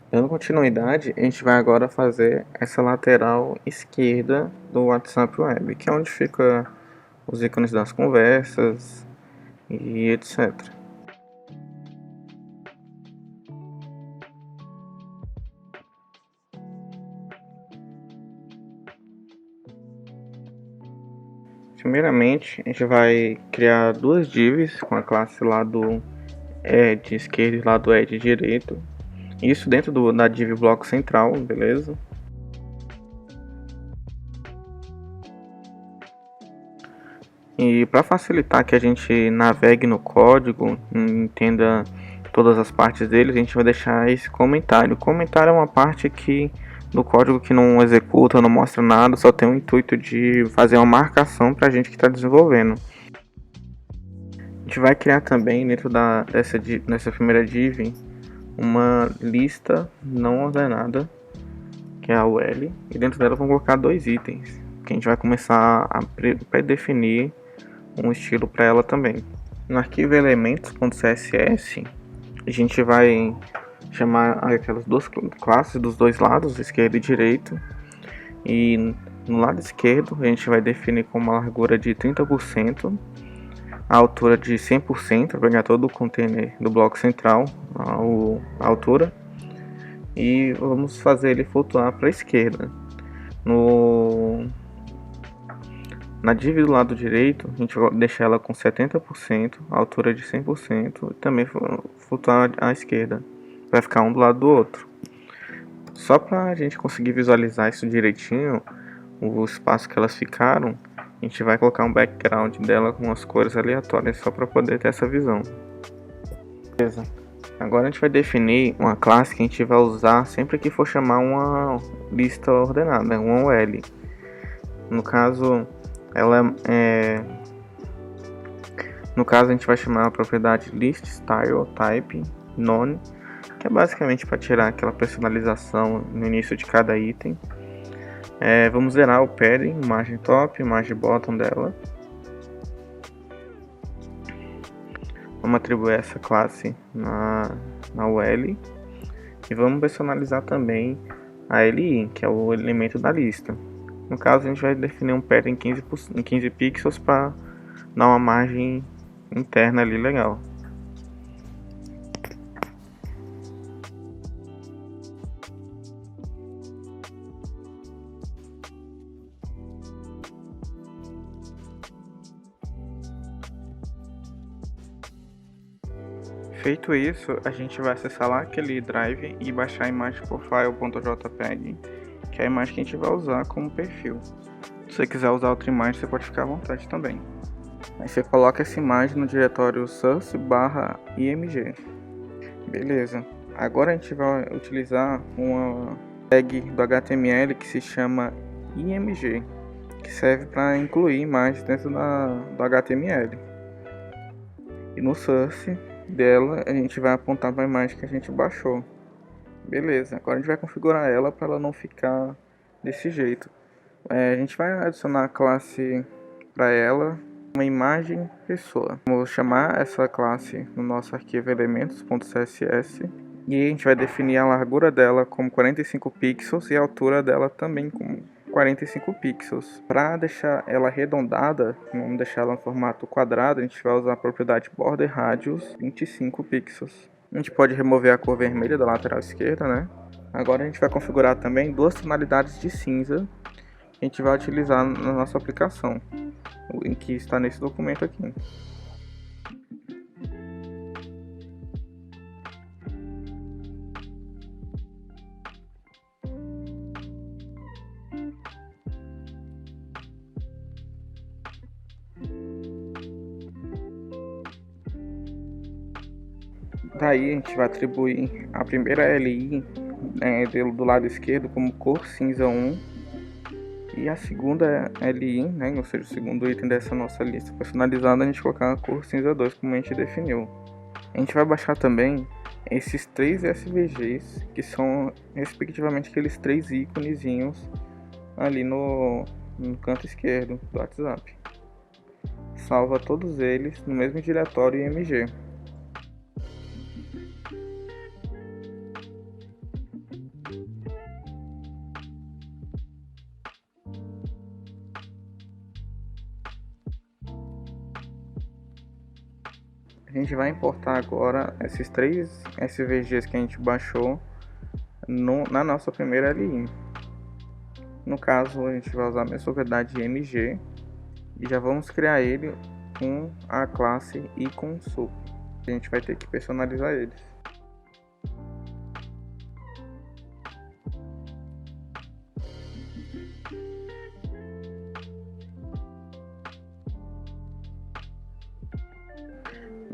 Dando continuidade, a gente vai agora fazer essa lateral esquerda do WhatsApp Web, que é onde fica os ícones das conversas e etc. Primeiramente, a gente vai criar duas divs com a classe lado Ed esquerdo e lado Ed direito. Isso dentro da div bloco central, beleza? E para facilitar que a gente navegue no código, entenda todas as partes dele, a gente vai deixar esse comentário. O comentário é uma parte do código que não executa, não mostra nada, só tem o intuito de fazer uma marcação para a gente que está desenvolvendo. A gente vai criar também dentro dessa primeira div uma lista não ordenada, que é a UL, e dentro dela vamos colocar dois itens, que a gente vai começar a predefinir um estilo para ela também. No arquivo elementos.css, a gente vai chamar aquelas duas classes dos dois lados, esquerdo e direito, e no lado esquerdo a gente vai definir com uma largura de 30%, a altura de 100%, para pegar todo o container do bloco central, a altura, e vamos fazer ele flutuar para a esquerda. Na div do lado direito, a gente vai deixar ela com 70%, a altura de 100% e também flutuar à esquerda. Vai ficar um do lado do outro. Só para a gente conseguir visualizar isso direitinho, o espaço que elas ficaram, a gente vai colocar um background dela com as cores aleatórias só para poder ter essa visão. Beleza. Agora a gente vai definir uma classe que a gente vai usar sempre que for chamar uma lista ordenada, uma UL. No caso, no caso a gente vai chamar a propriedade listStyleType none, que é basicamente para tirar aquela personalização no início de cada item. Vamos zerar o padding, margem top, margem bottom dela. Vamos atribuir essa classe na UL e vamos personalizar também a LI, que é o elemento da lista. No caso, a gente vai definir um padding em 15 pixels para dar uma margem interna ali legal. Feito isso, a gente vai acessar lá aquele drive e baixar a imagem por file.jpg, que é a imagem que a gente vai usar como perfil. Se você quiser usar outra imagem, você pode ficar à vontade também. Aí você coloca essa imagem no diretório source/img. Beleza. Agora a gente vai utilizar uma tag do HTML que se chama img, que serve para incluir imagens dentro do HTML. E no source dela a gente vai apontar para a imagem que a gente baixou. Beleza. Agora a gente vai configurar ela para ela não ficar desse jeito. A gente vai adicionar a classe para ela, uma imagem pessoa. Vamos chamar essa classe no nosso arquivo elementos.css e a gente vai definir a largura dela como 45 pixels e a altura dela também como 45 pixels. Para deixar ela arredondada, vamos deixar ela no formato quadrado, a gente vai usar a propriedade border radius 25 pixels. A gente pode remover a cor vermelha da lateral esquerda, né? Agora a gente vai configurar também duas tonalidades de cinza que a gente vai utilizar na nossa aplicação, em que está nesse documento aqui. Daí a gente vai atribuir a primeira LI do lado esquerdo como cor cinza 1 e a segunda LI, ou seja, o segundo item dessa nossa lista personalizada, a gente colocar a cor cinza 2 como a gente definiu. A gente vai baixar também esses três SVGs, que são respectivamente aqueles três íconezinhos ali no canto esquerdo do WhatsApp. Salva todos eles no mesmo diretório IMG. A gente vai importar agora esses três SVGs que a gente baixou na nossa primeira LI. No caso, a gente vai usar a mesma propriedade MG e já vamos criar ele com a classe e com sup. A gente vai ter que personalizar eles.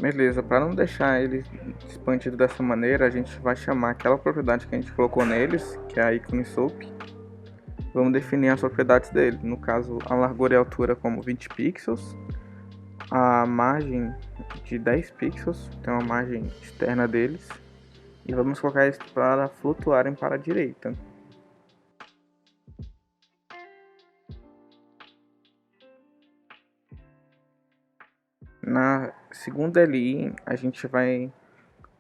Beleza, para não deixar ele expandido dessa maneira, a gente vai chamar aquela propriedade que a gente colocou neles, que é a ícone sup. Vamos definir as propriedades dele, no caso a largura e a altura como 20 pixels, a margem de 10 pixels, tem uma margem externa deles, e vamos colocar eles para flutuarem para a direita. Na segunda LI, a gente vai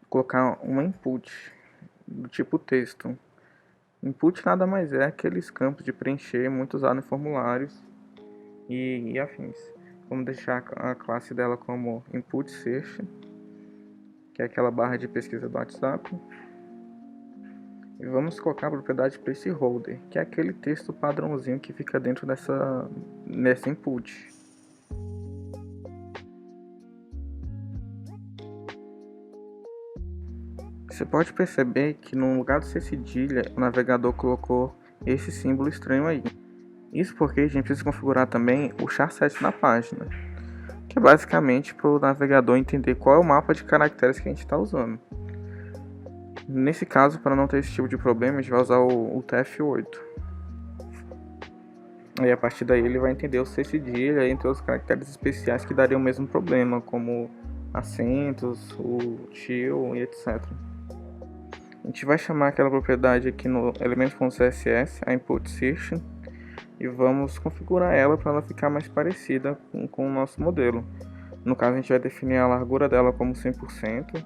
colocar uma input do tipo texto. Input nada mais é aqueles campos de preencher muito usado em formulários e afins. Vamos deixar a classe dela como input search, que é aquela barra de pesquisa do WhatsApp. E vamos colocar a propriedade placeholder, que é aquele texto padrãozinho que fica dentro nessa input. Você pode perceber que no lugar do C cedilha, o navegador colocou esse símbolo estranho aí. Isso porque a gente precisa configurar também o char7 na página, que é basicamente para o navegador entender qual é o mapa de caracteres que a gente está usando. Nesse caso, para não ter esse tipo de problema, a gente vai usar o TF8. E a partir daí ele vai entender o C cedilha entre os caracteres especiais que dariam o mesmo problema, como acentos, o til e etc. A gente vai chamar aquela propriedade aqui no elemento.css, a input search, e vamos configurar ela para ela ficar mais parecida com o nosso modelo. No caso, a gente vai definir a largura dela como 100%,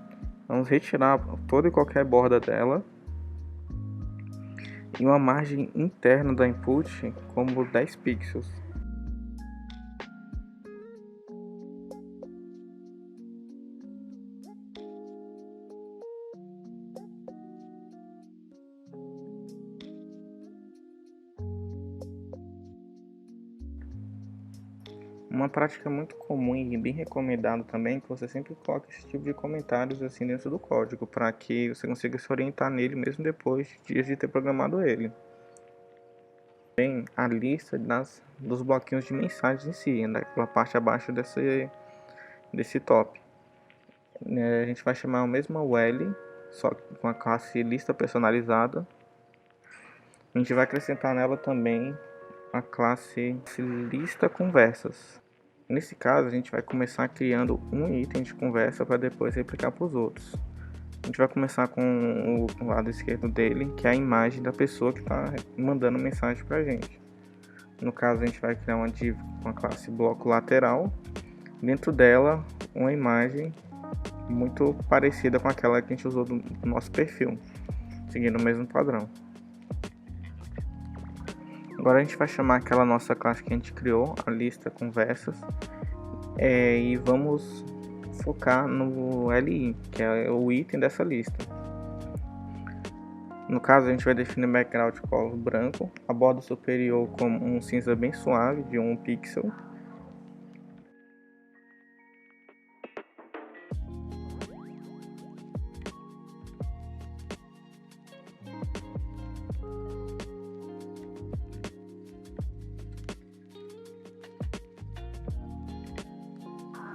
vamos retirar toda e qualquer borda dela, e uma margem interna da input como 10 pixels. Uma prática muito comum e bem recomendada também é que você sempre coloque esse tipo de comentários assim dentro do código, para que você consiga se orientar nele mesmo depois de dias de ter programado ele. Tem a lista dos bloquinhos de mensagens em si, naquela parte abaixo desse top. A gente vai chamar o mesmo UL, só com a classe lista personalizada. A gente vai acrescentar nela também a classe lista conversas. Nesse caso, a gente vai começar criando um item de conversa para depois replicar para os outros. A gente vai começar com o lado esquerdo dele, que é a imagem da pessoa que está mandando mensagem para a gente. No caso, a gente vai criar uma div com a classe bloco lateral. Dentro dela, uma imagem muito parecida com aquela que a gente usou do nosso perfil, seguindo o mesmo padrão. Agora a gente vai chamar aquela nossa classe que a gente criou, a lista conversas, e vamos focar no LI, que é o item dessa lista. No caso, a gente vai definir background color branco, a borda superior como um cinza bem suave de 1 pixel.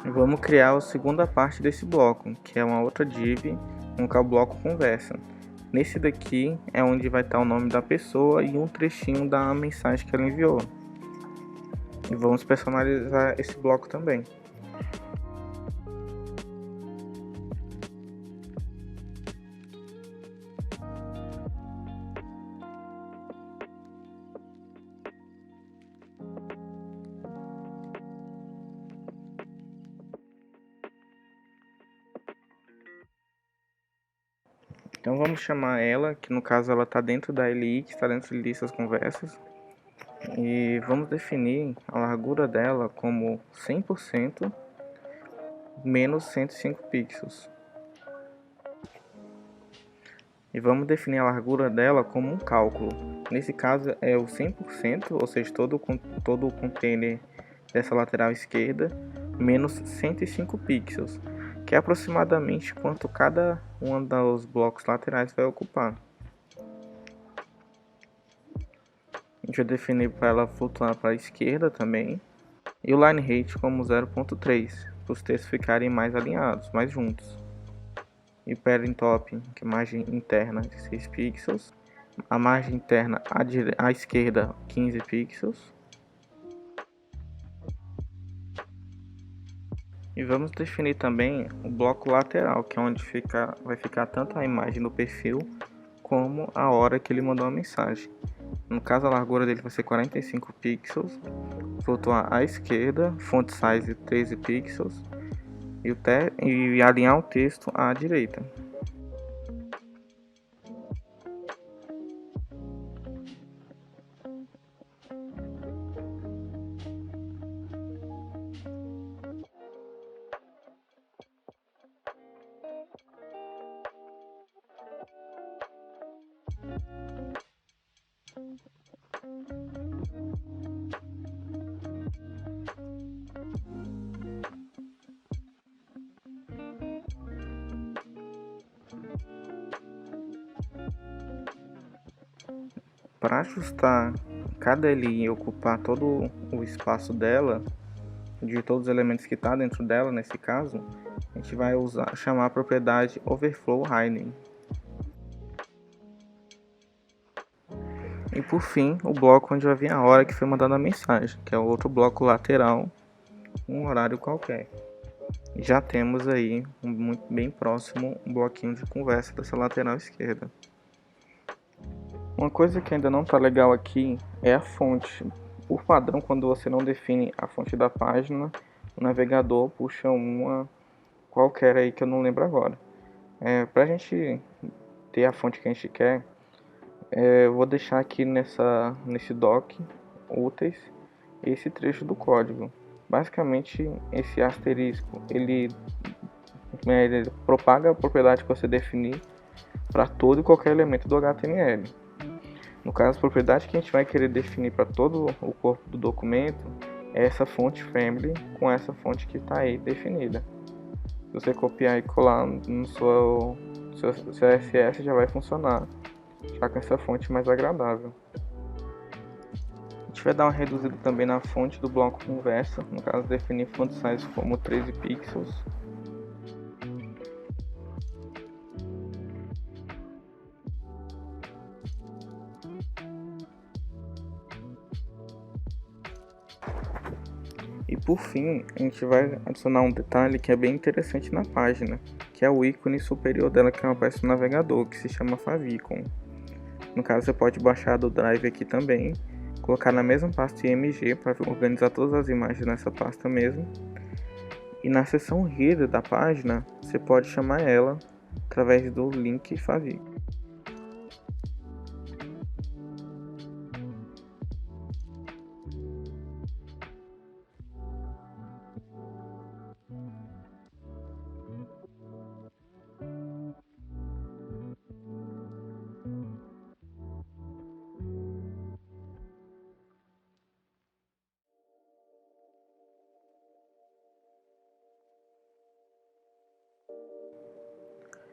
E vamos criar a segunda parte desse bloco, que é uma outra div, que é o bloco conversa. Nesse daqui é onde vai estar o nome da pessoa e um trechinho da mensagem que ela enviou. E vamos personalizar esse bloco também. Então vamos chamar ela, que no caso ela está dentro da LI, que está dentro de listas conversas. E vamos definir a largura dela como 100%, menos 105 pixels. E vamos definir a largura dela como um cálculo. Nesse caso é o 100%, ou seja, todo o container dessa lateral esquerda, menos 105 pixels, que é aproximadamente quanto cada um dos blocos laterais vai ocupar. A gente vai definir para ela flutuar para a esquerda também. E o line height como 0.3, para os textos ficarem mais alinhados, mais juntos. E parent top, que é a margem interna de 6 pixels. A margem interna à esquerda, 15 pixels. E vamos definir também o bloco lateral, que é onde vai ficar tanto a imagem do perfil como a hora que ele mandou a mensagem. No caso, a largura dele vai ser 45 pixels, flutuar à esquerda, font size 13 pixels e alinhar o texto à direita. Para ajustar cada linha e ocupar todo o espaço dela, de todos os elementos que está dentro dela, nesse caso, a gente vai chamar a propriedade Overflow Hiding. E por fim, o bloco onde vai vir a hora que foi mandada a mensagem, que é o outro bloco lateral, um horário qualquer. E já temos aí, muito bem próximo, um bloquinho de conversa dessa lateral esquerda. Uma coisa que ainda não está legal aqui é a fonte. Por padrão, quando você não define a fonte da página, o navegador puxa uma qualquer aí que eu não lembro agora. Para a gente ter a fonte que a gente quer, eu vou deixar aqui nesse doc úteis esse trecho do código. Basicamente, esse asterisco ele propaga a propriedade que você definir para todo e qualquer elemento do HTML. No caso, a propriedade que a gente vai querer definir para todo o corpo do documento é essa fonte family com essa fonte que está aí definida. Se você copiar e colar no seu CSS, já vai funcionar, já com essa fonte mais agradável. A gente vai dar uma reduzida também na fonte do bloco conversa, no caso definir font size como 13 pixels. E por fim, a gente vai adicionar um detalhe que é bem interessante na página, que é o ícone superior dela que aparece no navegador, que se chama favicon. No caso, você pode baixar do Drive aqui também, colocar na mesma pasta IMG para organizar todas as imagens nessa pasta mesmo. E na seção Header da página, você pode chamar ela através do link favicon.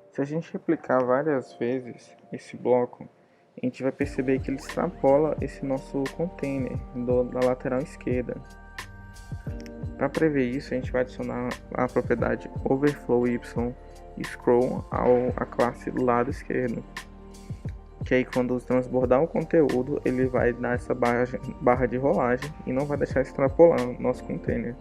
Se a gente replicar várias vezes esse bloco, a gente vai perceber que ele extrapola esse nosso container da lateral esquerda. Para prever isso, a gente vai adicionar a propriedade overflow y scroll à classe do lado esquerdo. Que aí quando transbordar o conteúdo, ele vai dar essa barra de rolagem e não vai deixar extrapolar o nosso container.